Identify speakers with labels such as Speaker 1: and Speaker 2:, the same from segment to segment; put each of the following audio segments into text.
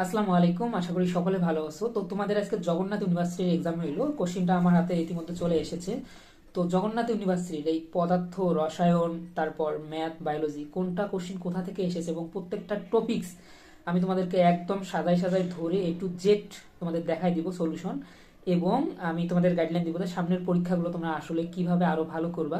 Speaker 1: আসসালামু আলাইকুম, আশা করি সকলে ভালো আছো। তো তোমাদের আজকে জগন্নাথ ইউনিভার্সিটির এক্সাম হইলো, কোশ্চিনটা আমার হাতে ইতিমধ্যে চলে এসেছে। তো জগন্নাথ ইউনিভার্সিটির এই পদার্থ, রসায়ন, তারপর ম্যাথ, বায়োলজি কোনটা কোশ্চিন কোথা থেকে এসেছে এবং প্রত্যেকটা টপিকস আমি তোমাদেরকে একদম সাজাই সাজাই ধরে A to Z তোমাদের দেখাই দিব সলিউশন। এবং আমি তোমাদের গাইডলাইন দিব যে সামনের পরীক্ষাগুলো তোমরা আসলে কিভাবে আরো ভালো করবা।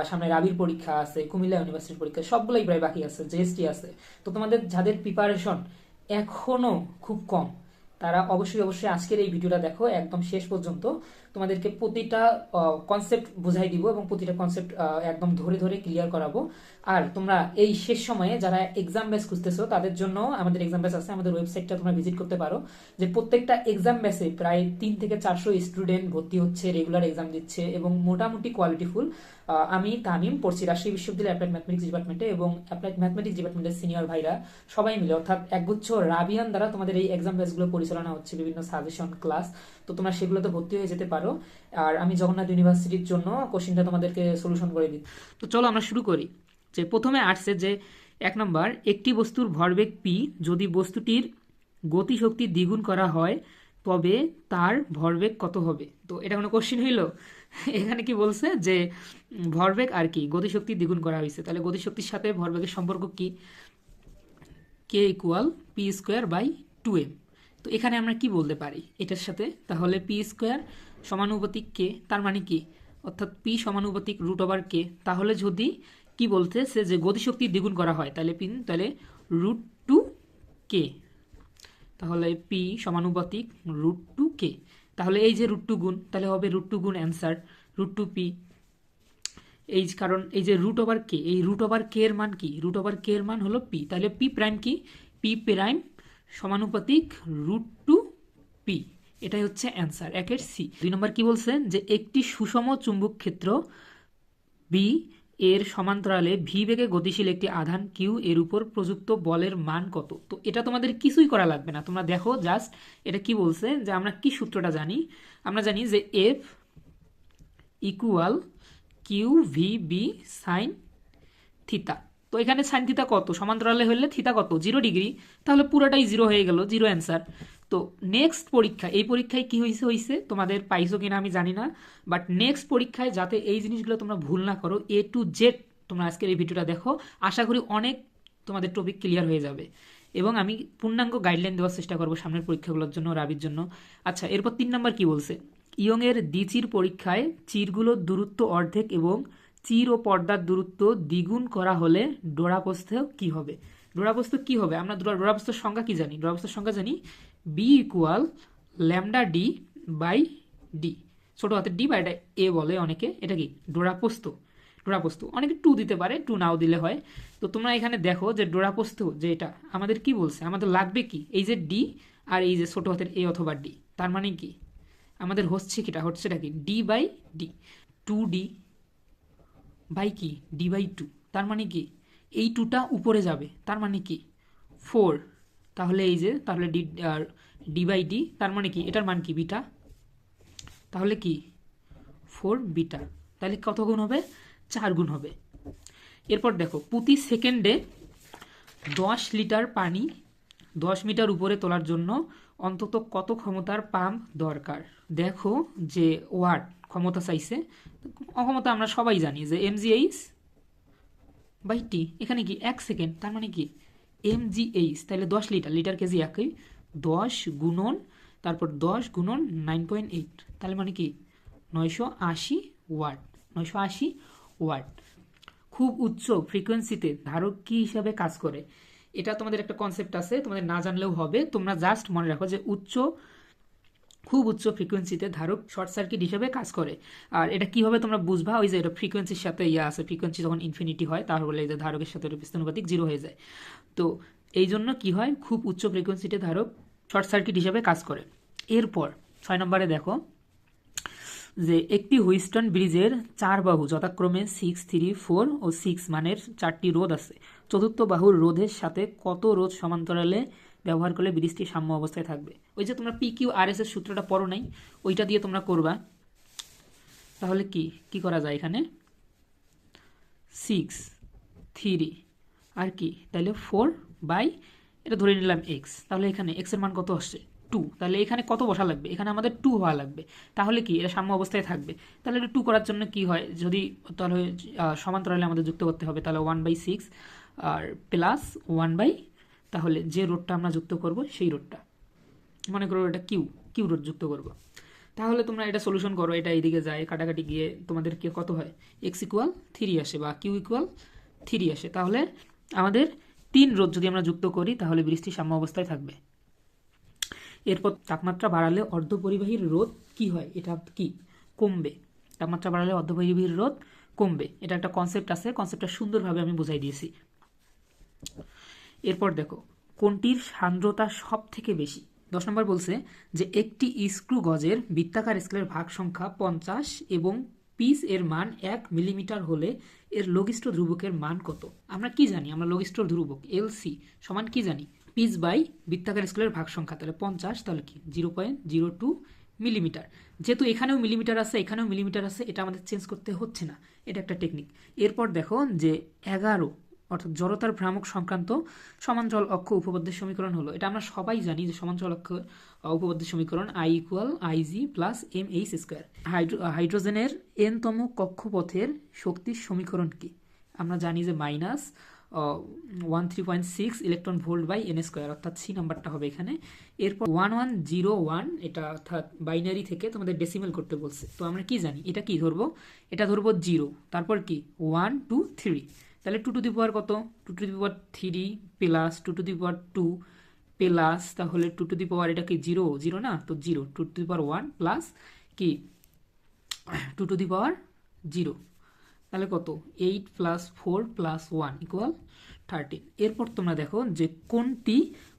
Speaker 1: সামনে রাবির পরীক্ষা আছে, কুমিল্লা ইউনিভার্সিটির পরীক্ষা, সবগুলোই প্রায় বাকি আছে, জিএসটি আছে। তো তোমাদের যাদের প্রিপারেশন এখনো খুব কম, তারা অবশ্যই অবশ্যই আজকের এই ভিডিওটা দেখো একদম শেষ পর্যন্ত। তোমাদেরকে প্রতিটা কনসেপ্ট বুঝাই দিব এবং প্রতিটা কনসেপ্ট একদম ধরে ধরে ক্লিয়ার করাবো। আর তোমরা এই শেষ সময়ে যারা এক্সাম ব্যাচ খুঁজতেছো তাদের জন্য আমাদের এক্সাম ব্যাচ আছে, আমাদের ওয়েবসাইটটা তোমরা ভিজিট করতে পারো। যে প্রত্যেকটা এক্সাম ব্যাচে প্রায় 300 থেকে 400 স্টুডেন্ট ভর্তি হচ্ছে, রেগুলার এক্সাম দিচ্ছে এবং মোটামুটি কোয়ালিটিফুল। আমি তামিম পড়ছি রাজশাহী বিশ্ববিদ্যালয় অ্যাপ্লাইড ম্যাথমেটিক্স ডিপার্টমেন্টে, এবং অ্যাপ্লাইড ম্যাথমেটিক্স ডিপার্টমেন্টের সিনিয়র ভাইরা সবাই মিলে অর্থাৎ একগুচ্ছ রাবিয়ান দ্বারা তোমাদের এই এক্সাম ব্যাচগুলো পরিচালনা হচ্ছে, বিভিন্ন সাজেশন ক্লাস। তো তোমরা সেগুলোতে ভর্তি হয়ে যেতে পারো। আর আমি জগন্নাথ ইউনিভার্সিটির জন্য কোশ্চিনটা তোমাদেরকে সলিউশন করে দিই। তো চলো আমরা শুরু করি। যে প্রথমে আসছে যে 1 নম্বর, একটি বস্তুর ভরবেগ পি যদি বস্তুটির গতিশক্তি দ্বিগুণ করা হয় তবে তার ভরবেগ কত হবে। তো এটা কোনো কোশ্চিন হইলো? এখানে কি বলছে যে ভরবেগ আর কি গতিশক্তি দ্বিগুণ করা হয়েছে, তাহলে গতিশক্তির সাথে ভরবেগের সম্পর্ক কি? K = P² / 2m। তো এখানে আমরা কি বলতে পারি এটার সাথে? তাহলে P² সমানুপাতিক K, তার মানে কি? অর্থাৎ P সমানুপাতিক √/K। তাহলে যদি কি বলতেছে যে গতিশক্তি দ্বিগুণ করা হয় তাহলে √2K। তাহলে P সমানুপাতিক √2K। তাহলে এই যে √2 গুণ, তাহলে হবে √2 গুণ অ্যান্সার √2P। এই কারণ এই যে √/K, এই √/K এর মান কি? √/K এর মান হলো P, তাহলে P প্রাইম কি? P প্রাইম সমানুপাতিক √2P। এটাই হচ্ছে অ্যান্সার 1-এর C। 2 নম্বর কি বলছেন যে একটি সুষম চুম্বক ক্ষেত্র বি এর সমান্তরালে ভি বেগে গতিশীল একটি আধান কিউ এর উপর প্রযুক্ত বলের মান কত। তো এটা তোমাদের কিছুই করা লাগবে না, তোমরা দেখো জাস্ট এটা কি বলছে। যে আমরা কি সূত্রটা জানি? আমরা জানি যে F equal QVB sine theta. তো এখানে সাইন থিতা কত? সমান্তরালে হলে থিতা কত? 0 ডিগ্রি। তাহলে পুরোটাই 0 হয়ে গেল, 0 অ্যান্সার। তো নেক্সট পরীক্ষা, এই পরীক্ষায় কি হয়েছে তোমাদের পাইছো কিনা আমি জানি না, বাট নেক্সট পরীক্ষায় যাতে এই জিনিসগুলো তোমরা ভুল না করো, A to Z তোমরা আজকের এই ভিডিওটা দেখো, আশা করি অনেক তোমাদের টপিক ক্লিয়ার হয়ে যাবে এবং আমি পূর্ণাঙ্গ গাইডলাইন দেওয়ার চেষ্টা করবো সামনের পরীক্ষাগুলোর জন্য, রাবির জন্য। আচ্ছা, এরপর 3 নম্বর কি বলছে? ইয়ংয়ের দ্বিচির পরীক্ষায় চিরগুলোর দূরত্ব অর্ধেক এবং চির ও পর্দার দূরত্ব দ্বিগুণ করা হলে ডোরাপ্রস্থ কি হবে? ডোরাপ্রস্থ কি হবে? আমরা ডোরাপ্রস্থের সংজ্ঞা কি জানি? ডোরাপ্রস্থের সংজ্ঞা জানি বি ইকুয়াল λD/D, ছোট হাতের ডি বা এটা এ বলে অনেকে। এটা কি? ডোরাপ্রস্থ। ডোরাপ্রস্থ অনেকে 2 দিতে পারে, 2 নাও দিলে হয়। তো তোমরা এখানে দেখো যে ডোরাপ্রস্থ যে এটা আমাদের কি বলছে, আমাদের লাগবে কি? এই যে ডি আর এই যে ছোট হাতের এ অথবা ডি, তার মানে কি আমাদের হচ্ছেটা কি D/D, 2D বাই কি D/2। তার মানে কি এই 2টা উপরে যাবে, তার মানে কি 4। তাহলে এই যে তাহলে D/D, তার মানে কি এটার মান কি? বিটা। তাহলে কি 4 বিটা। তাহলে কত গুণ হবে? 4 গুণ হবে। এরপর দেখো প্রতি সেকেন্ডে 10 লিটার পানি 10 মিটার উপরে তোলার জন্য অন্তত কত ক্ষমতার পাম্প দরকার? দেখো যে ওয়াট ক্ষমতা চাইছে, অক্ষমতা আমরা সবাই জানি যে mgh/t। এখানে কি 1 সেকেন্ড, তার মানে কি mgh, তাহলে 10 লিটার, লিটার কেজি একই, 10 গুণন তারপর 10 গুণন 9.8, তাহলে মানে কি 980 ওয়াট। 980 ওয়াট। খুব উচ্চ ফ্রিকোয়েন্সিতে ধারক কি হিসাবে কাজ করে? এটা তোমাদের একটা কনসেপ্ট আছে, তোমাদের না জানলেও হবে, তোমরা জাস্ট মনে রাখো যে খুব উচ্চ ফ্রিকোয়েন্সিতে ধারক শর্ট সার্কিট হিসেবে কাজ করে। আর এটা কিভাবে তোমরা বুঝবা? ওই যে এটা ফ্রিকোয়েন্সির সাথে আছে, ফ্রিকোয়েন্সি যখন ইনফিনিটি হয় তাহলে এই যে ধারকের সাথে পিস্তানুপাতিক 0 হয়ে যায়। তো এই জন্য কি হয়, খুব উচ্চ ফ্রিকোয়েন্সিতে ধারক শর্ট সার্কিট হিসেবে কাজ করে। এরপর 6 নম্বরে দেখো যে একটি হুইস্টন ব্রিজের 4 বাহু যথাক্রমে 6, 3, 4 ও 6 মানের 4টি রোধ আছে। চতুর্থ বাহুর রোধের সাথে কত রোধ সমান্তরালে ব্যবহার করলে ব্রিজটি সাম্য অবস্থায় থাকবে? ওই যে তোমরা PQRS এর সূত্রটা পড়ো নাই, ওইটা দিয়ে তোমরা করবা। তাহলে কি করা যায় এখানে? 6, 3 আর কি তাহলে 4/8 এটা ধরে নিলাম এক্স, তাহলে এখানে এক্সের মান কত আসছে 2, তাহলে এখানে কত বসা লাগবে, এখানে আমাদের 2 হওয়া লাগবে, তাহলে কি এটা সাম্য অবস্থায় থাকবে। তাহলে এটা 2 করার জন্য কি হয়, যদি তাহলে সমান্তরালে আমাদের যুক্ত করতে হবে, তাহলে 1/6 আর প্লাস 1 তাহলে যে রোডটা আমরা যুক্ত করব সেই রোডটা, মনে করো এটা কিউ, কিউ রোড যুক্ত করব। তাহলে তোমরা এটা সলিউশন করো, এটা এইদিকে যায় কাটাকাটি গিয়ে তোমাদের কি কত হয়, এক্স ইকুয়াল 3 আসে বা কিউ ইকুয়াল 3 আসে। তাহলে আমাদের 3 রোধ যদি আমরা যুক্ত করি তাহলে ব্রিজটি সাম্য অবস্থায় থাকবে। এরপর তাপমাত্রা বাড়ালে অর্ধপরিবাহীর রোধ কি হয়, এটা কি কমবে, তাপমাত্রা বাড়ালে অর্ধপরিবাহীর রোধ কমবে, এটা একটা কনসেপ্ট আছে, কনসেপ্টটা সুন্দরভাবে আমি বুঝাই দিয়েছি। এরপর দেখো কোনটির সান্দ্রতা সব থেকে বেশি। 10 নম্বর বলছে যে একটি স্ক্রু গজের বৃত্তাকার স্কেলের ভাগ সংখ্যা 50 এবং পিচ এর মান 1 মিলিমিটার হলে এর লঘিষ্ঠ ধ্রুবকের মান কত। আমরা কি জানি, আমরা লঘিষ্ঠ ধ্রুবক এলসি সমান কি জানি, পিচ বাই বৃত্তাকার স্কেলের ভাগ সংখ্যা, তাহলে 50 তাহলে কি 0.02 মিলিমিটার। যেহেতু এখানেও মিলিমিটার আছে এখানেও মিলিমিটার আছে, এটা আমাদের চেঞ্জ করতে হচ্ছে না, এটা একটা টেকনিক। এরপর দেখো যে 11 অর্থাৎ জড়তার ভ্রামক সংক্রান্ত সমান্তরাল অক্ষ উপপাদ্যের সমীকরণ হলো, এটা আমরা সবাই জানি যে সমান্তরাল অক্ষ উপপাদ্যের সমীকরণ I equal IG plus mh square. হাইড্রোজেনের n-তম কক্ষপথের শক্তির সমীকরণ কি, আমরা জানি যে minus 13.6 electron volt by n square, অর্থাৎ সি নাম্বারটা হবে এখানে। এরপর 1101, এটা অর্থাৎ বাইনারি থেকে তোমাদের ডেসিমেল করতে বলছে, তো আমরা কি জানি এটা কি ধরবো, এটা ধরবো 0, তারপর কি 1 2 3, তাহলে 2 টু দি পাওয়ার কত, 2 two the power 3 plus 2 two the power 2 plus, তাহলে 2 টু দি পাওয়ার এটা কি 0 0 না, তো 0, 2 টু দি পাওয়ার 1 প্লাস কি 2 টু দি পাওয়ার 0, তাহলে কত 8 প্লাস 4 প্লাস 1 ইকুয়াল 13। এরপর তোমরা দেখো যে কোনটি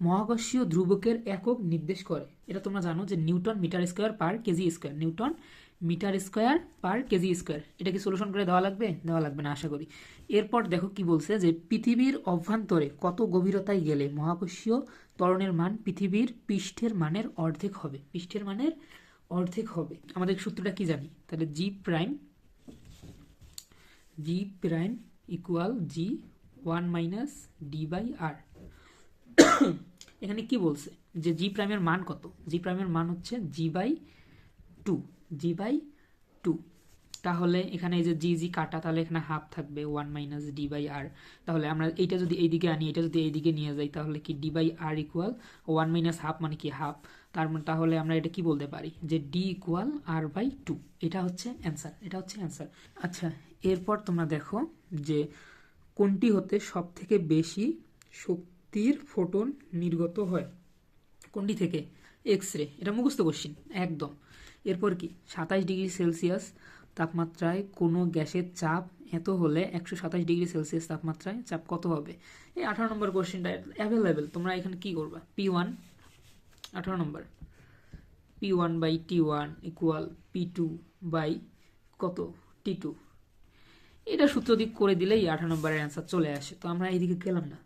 Speaker 1: মহাকর্ষীয় ধ্রুবকের একক নির্দেশ করে, এটা তোমরা জানো যে newton metre square per kg square, newton metre square per kg square. এটা কি সলিউশন করে দেওয়া লাগবে, দেওয়া লাগবে না আশা করি। এরপর দেখো কি বলছে যে পৃথিবীর অভ্যন্তরে কত গভীরতায় গেলে মহাকর্ষীয় ত্বরণের মান পৃথিবীর পৃষ্ঠের মানের অর্ধেক হবে, পৃষ্ঠের মানের অর্ধেক হবে। আমাদের সূত্রটা কি জানি, তাহলে G prime equal G 1 minus D by R. এখানে কি বলছে যে জি প্রাইমের মান কত, জি প্রাইমের মান হচ্ছে জি বাই 2, তাহলে এখানে এই যে জি জি কাটা, তাহলে এখানে হাফ থাকবে 1 মাইনাস ডি বাই আর। তাহলে আমরা এইটা যদি এইদিকে আনি, এটা যদি এইদিকে নিয়ে যাই, তাহলে কি d by r equal 1 minus half মানে কি হাফ, তার মানে তাহলে আমরা এটা কি বলতে পারি যে ডি ইকুয়াল আর বাই 2, এটা হচ্ছে অ্যান্সার, এটা হচ্ছে অ্যান্সার। আচ্ছা এরপর তোমরা দেখো যে কোনটি হতে সব থেকে বেশি শক্তির ফোটন নির্গত হয়, কোনটি থেকে, এক্স রে, এটা মুখস্থ কোশ্চিন একদম। এরপর কি 27 ডিগ্রি সেলসিয়াস তাপমাত্রায় কোনো গ্যাসের চাপ এত হলে 127 ডিগ্রি সেলসিয়াস তাপমাত্রায় চাপ কত হবে। এই 18 নম্বর কোশ্চেনটা অ্যাভেলেবেল, তোমরা এখানে কি করবা, P1 18 number P1 by T1 equal P2 by কত T2, এটা সূত্র দিক করে দিলেই 18 নম্বরের অ্যান্সার চলে আসে। তো আমরা এইদিকে গেলাম না,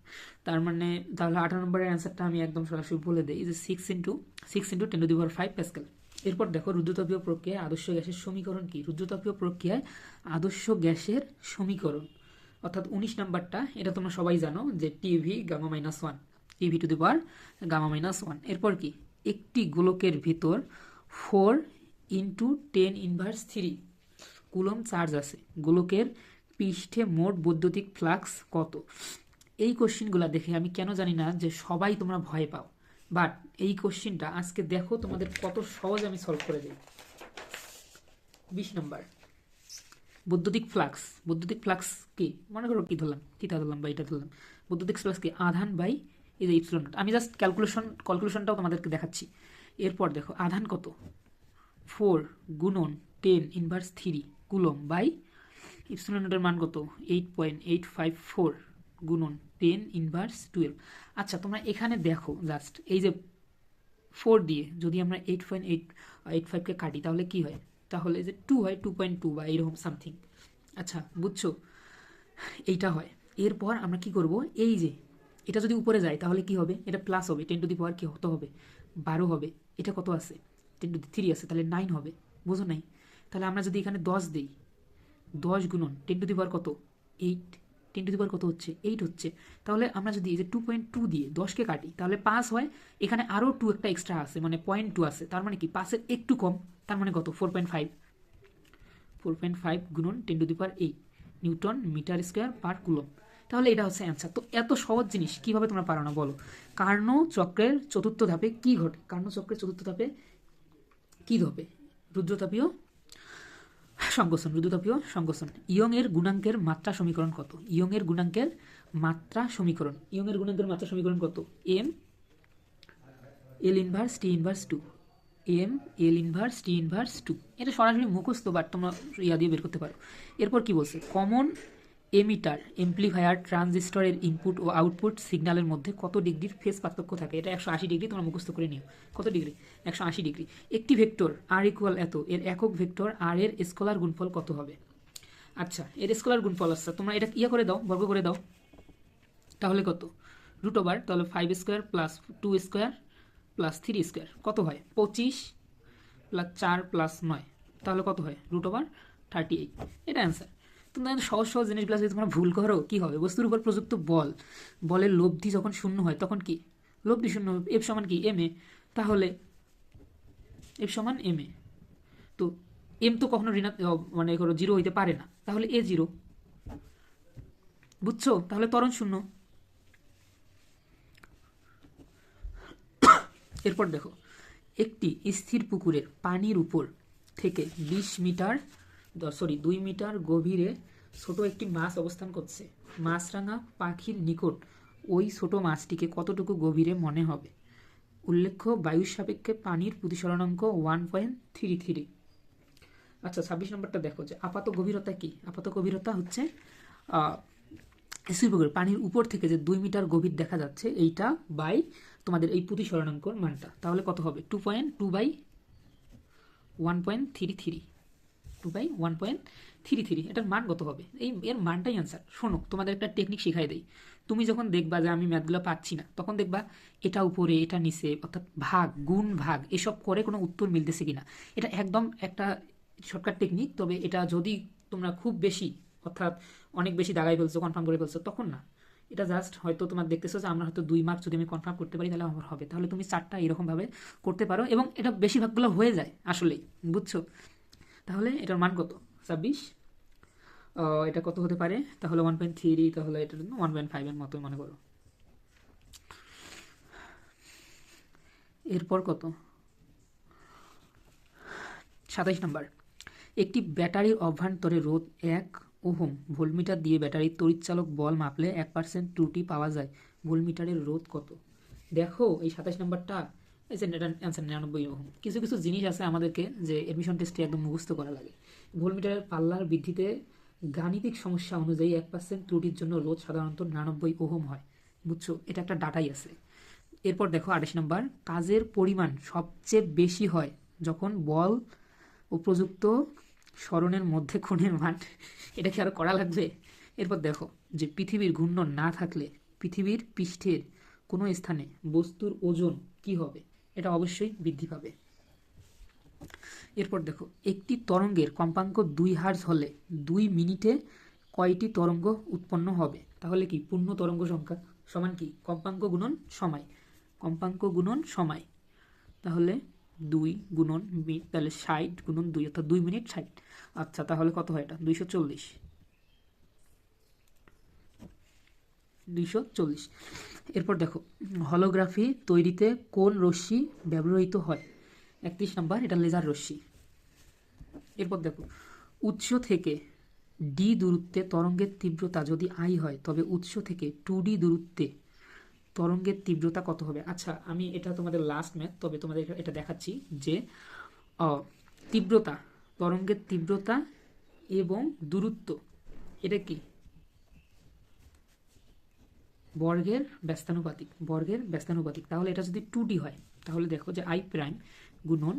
Speaker 1: তার মানে তাহলে 18 নম্বরের অ্যান্সারটা আমি একদম সরাসরি বলে দিই যে 6 ইন্টু 10⁵ প্যাসকেল। এরপর দেখো রুদ্রতাপীয় প্রক্রিয়ায় আদর্শ গ্যাসের সমীকরণ কি, রুদ্রতাপীয় প্রক্রিয়ায় আদর্শ গ্যাসের সমীকরণ অর্থাৎ 19 নাম্বারটা, এটা তোমরা সবাই জানো যে TV gamma minus 1, TV to the power gamma minus 1। এরপর কি একটি গোলকের ভিতর 4 ইন্টু 10⁻³ কুলম্ব চার্জ আছে, গোলকের পৃষ্ঠে মোট বৈদ্যুতিক ফ্লাক্স কত। এই কোশ্চিনগুলো দেখে আমি কেন জানি না যে সবাই তোমরা ভয় পাও, বাট এই কোশ্চিনটা আজকে দেখো তোমাদের কত সহজ আমি সলভ করে দিই। 20 নম্বর বৈদ্যুতিক ফ্লাক্স কি, মনে করো কি ধরলাম, থিটা ধরলাম বা এটা ধরলাম, বৈদ্যুতিক ফ্লাক্স কি আধান বাই এই যে ইপসিলন নট, আমি জাস্ট ক্যালকুলেশনটাও তোমাদেরকে দেখাচ্ছি। এরপর দেখো আধান কত 4 গুণন 10⁻³ কুলম্ব বাই ইপসিলন নটের মান কত 8.854 গুণন 10⁻12। আচ্ছা তোমরা এখানে দেখো জাস্ট এই যে 4 দিয়ে যদি আমরা 8.885কে কাটি তাহলে কি হয়, তাহলে যে 2 হয় 2.2 বা এরকম সামথিং। আচ্ছা বুঝছো, এইটা হয়। এরপর আমরা কি করব, এই যে এটা যদি উপরে যায় তাহলে কি হবে, এটা প্লাস হবে 10 টু দি পাওয়ার কি কত হবে 12 হবে, এটা কত আছে 10 টু দি 3 আছে, তাহলে 9 হবে, বুঝো নাই। তাহলে আমরা যদি এখানে 10 দিই, 10 গুণন 10 টু দি পাওয়ার কত 8, 10 কত হচ্ছে 8 হচ্ছে। তাহলে আমরা যদি এই যে 2.2 দিয়ে 10কে কাটি তাহলে 5 হয়, এখানে আরও 2 একটা এক্সট্রা আছে মানে 0.2 আছে, তার মানে কি 5-এর একটু কম, তার মানে কত 4.5 গুণন 10⁸ newton metre square per coulomb. তাহলে এটা হচ্ছে অ্যান্সার। তো এত সহজ জিনিস কিভাবে তোমরা পারো না বলো? কার্নো চক্রের চতুর্থ ধাপে কি ঘটে? কার্নো চক্রের চতুর্থ ধাপে কি ঘটে? রুদ্রতাপীয় সংকোচন, রুদ্রতাপীয় সংকোচন। ইয়ং এর গুণাঙ্কের মাত্রা সমীকরণ কত? ইয়ং এর গুণাঙ্কের মাত্রা সমীকরণ, ইয়ং এর গুণাঙ্কের মাত্রা সমীকরণ কত? M L inverse T inverse 2, M L inverse T inverse 2। এটা সরাসরি মুখস্থ, বাট তোমরা ইয়া দিয়ে বের করতে পারো। এরপর কি বলছে? কমন এমিটার এমপ্লিফায়ার ট্রানজিস্টরের ইনপুট ও আউটপুট সিগন্যালের মধ্যে কত ডিগ্রির ফেজ পার্থক্য থাকে? এটা 180 ডিগ্রি, তোমরা মুখস্থ করে নিও। কত ডিগ্রি? 180 ডিগ্রি। একটি ভেক্টর আর ইকুয়াল এত এর একক ভেক্টর আর এর স্কলার গুণফল কত হবে? আচ্ছা, এর স্কলার গুণফল আসছে, তোমরা এটা ইয়া করে দাও, বর্গ করে দাও। তাহলে কত? রুট ওভার, তাহলে 5² প্লাস 2² প্লাস 3² কত হয়? 25 প্লাস 4 প্লাস 9, তাহলে কত হয়? Root over 38। এটা অ্যান্সার। তোমরা সহজ সহজ জিনিসগুলো যদি তোমরা ভুল করো কি হবে? বস্তুর উপর প্রযুক্ত বল, বলের লব্ধি যখন শূন্য হয় তখন কি? লব্ধি শূন্য, এফ সমান কি? M A. তাহলে এফ সমান এম এ, তো এম তো কখনো মানে করো জিরো হইতে পারে না, তাহলে এ জিরো। বুঝছো? তাহলে ত্বরণ শূন্য। এরপর দেখো, একটি স্থির পুকুরের পানির উপর থেকে 2 মিটার গভীরে ছোট একটি মাছ অবস্থান করছে। মাছরাঙা পাখির নিকট ওই ছোট মাছটিকে কতটুকু গভীরে মনে হবে? উল্লেখ্য বায়ুর সাপেক্ষে পানির প্রতিসরণাঙ্ক 1.33। আচ্ছা, 26 নম্বরটা দেখো যে আপাত গভীরতা কি? আপাত গভীরতা হচ্ছে স্থির পুকুর পানির উপর থেকে যে 2 মিটার গভীর দেখা যাচ্ছে এইটা বাই তোমাদের এই প্রতিসরণাঙ্কর মানটা, তাহলে কত হবে? 2.1.33, 2/1.33। এটার মান কত হবে? এর মানটাই অ্যান্সার। শোনো, তোমাদের একটা টেকনিক শিখাই দেই। তুমি যখন দেখবা যে আমি ম্যাথগুলো পাচ্ছি না, তখন দেখবা এটা উপরে এটা নিচে, অর্থাৎ ভাগ গুণ ভাগ এসব করে কোনো উত্তর মিলতেছে কিনা। এটা একদম একটা শর্টকাট টেকনিক, তবে এটা যদি তোমরা খুব বেশি, অর্থাৎ অনেক বেশি দাগাই ফেলছো, কনফার্ম করে ফেলছো, তখন না। এটা জাস্ট হয়তো তোমার দেখতেছো যে আমরা হয়তো 2 মার্ক যদি আমি কনফার্ম করতে পারি তাহলে আমার হবে, তাহলে তুমি 4টা এরকমভাবে করতে পারো, এবং এটা বেশিরভাগগুলো হয়ে যায় আসলেই। বুঝছো? তাহলে এটার মান কত? 26। এটা কত হতে পারে? তাহলে 1.3, তাহলে এটা 1.5 এর মতোই মনে করো। এরপর কত? 27 নম্বর। একটি ব্যাটারির অভ্যন্তরে রোধ 1 ওহম ভোল্টমিটার দিয়ে ব্যাটারির তড়িৎচালক বল মাপলে 1% ত্রুটি পাওয়া যায়। ভোল্টমিটারের রোধ কত? দেখো এই 27 নম্বরটা অ্যান্সার 99 ওহম। কিছু কিছু জিনিস আছে আমাদেরকে যে এডমিশন টেস্টে একদম মুখস্থ করা লাগে। ভোল্টমিটারের পাল্লার বৃদ্ধিতে গাণিতিক সমস্যা অনুযায়ী 1% ত্রুটির জন্য রোধ সাধারণত 99 ওহম হয়। বুঝছো? এটা একটা ডাটাই আছে। এরপর দেখো 28 নম্বর। কাজের পরিমাণ সবচেয়ে বেশি হয় যখন বল ও প্রযুক্ত সরণের মধ্যে কোণের মান, এটা কি আরো করা লাগবে? এরপর দেখো যে পৃথিবীর ঘূর্ণন না থাকলে পৃথিবীর পৃষ্ঠের কোনো স্থানে বস্তুর ওজন কি হবে? এটা অবশ্যই বৃদ্ধি পাবে। এরপর দেখো, একটি তরঙ্গের কম্পাঙ্ক 2 হার্জ হলে 2 মিনিটে কয়টি তরঙ্গ উৎপন্ন হবে? তাহলে কি পূর্ণ তরঙ্গ সংখ্যা সমান কি কম্পাঙ্ক গুণন সময়, কম্পাঙ্ক গুণন সময়। তাহলে 2 গুণন মিনিট, তাহলে 60 গুণন 2, অর্থাৎ 2 মিনিট 60। আচ্ছা, তাহলে কত হয় এটা? 240। এরপর দেখো, হলোগ্রাফি তৈরিতে কোন রশ্মি ব্যবহৃত হয়? 31 নম্বর, এটা লেজার রশ্মি। এরপর দেখো, উৎস থেকে ডি দূরত্বে তরঙ্গের তীব্রতা যদি আই হয় তবে উৎস থেকে 2D দূরত্বে তরঙ্গের তীব্রতা কত হবে? আচ্ছা, আমি এটা তোমাদের লাস্ট ম্যাথ, তবে তোমাদের এটা দেখাচ্ছি যে তীব্রতা, তরঙ্গের তীব্রতা এবং দূরত্ব, এটা কি বর্গের ব্যস্তানুপাতিক, বর্গের ব্যস্তানুপাতিক। তাহলে এটা যদি 2D হয় তাহলে দেখো যে আই প্রাইম গুণন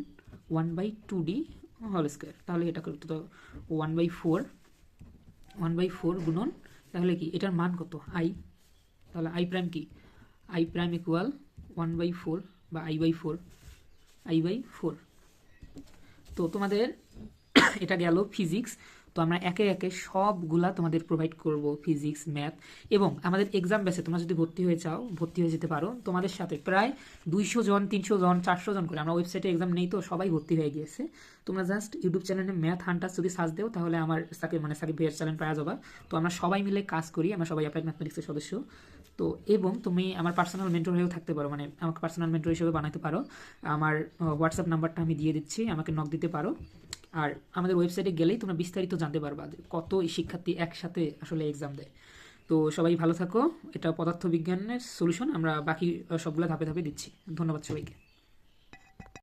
Speaker 1: 1/2D হোল স্কোয়ার, তাহলে এটা করতে তো 1/4 গুণন, তাহলে কি এটার মান কত? আই। তাহলে আই প্রাইম কি? আই প্রাইম ইকুয়াল 1/4 বা আই বাই ফোর। তো তোমাদের এটা গেল ফিজিক্স। তো আমরা একে একে সবগুলা তোমাদের প্রোভাইড করব, ফিজিক্স, ম্যাথ। এবং আমাদের এক্সাম ব্যাচে তোমরা যদি ভর্তি হয়ে চাও, ভর্তি হয়ে যেতে পারো। তোমাদের সাথে প্রায় 200 জন, 300 জন, 400 জন করে, আমরা ওয়েবসাইটে এক্সাম নেই তো সবাই ভর্তি হয়ে গিয়েছে। তোমরা জাস্ট ইউটিউব চ্যানেলে ম্যাথ হান্টার যদি সার্চ দেও, তাহলে আমার সাকিব ভাইয়ের চ্যানেল পাওয়া যাবে। তো আমরা সবাই মিলে কাজ করি, আমরা সবাই অ্যাপ্লাইড ম্যাথমেটিক্সের সদস্য। তো এবং তুমি আমার পার্সোনাল মেন্টর হয়েও থাকতে পারো, মানে আমাকে পার্সোনাল মেন্টর হিসেবে বানাতে পারো। আমার হোয়াটসঅ্যাপ নাম্বারটা আমি দিয়ে দিচ্ছি, আমাকে নক দিতে পারো। আর আমাদের ওয়েবসাইটে গেলেই তোমরা বিস্তারিত জানতে পারবা যে কত শিক্ষার্থী একসাথে আসলে এক্সাম দেয়। তো সবাই ভালো থাকো। এটা পদার্থবিজ্ঞানের সলিউশন, আমরা বাকি সবগুলো ধাপে ধাপে দিচ্ছি। ধন্যবাদ সবাইকে।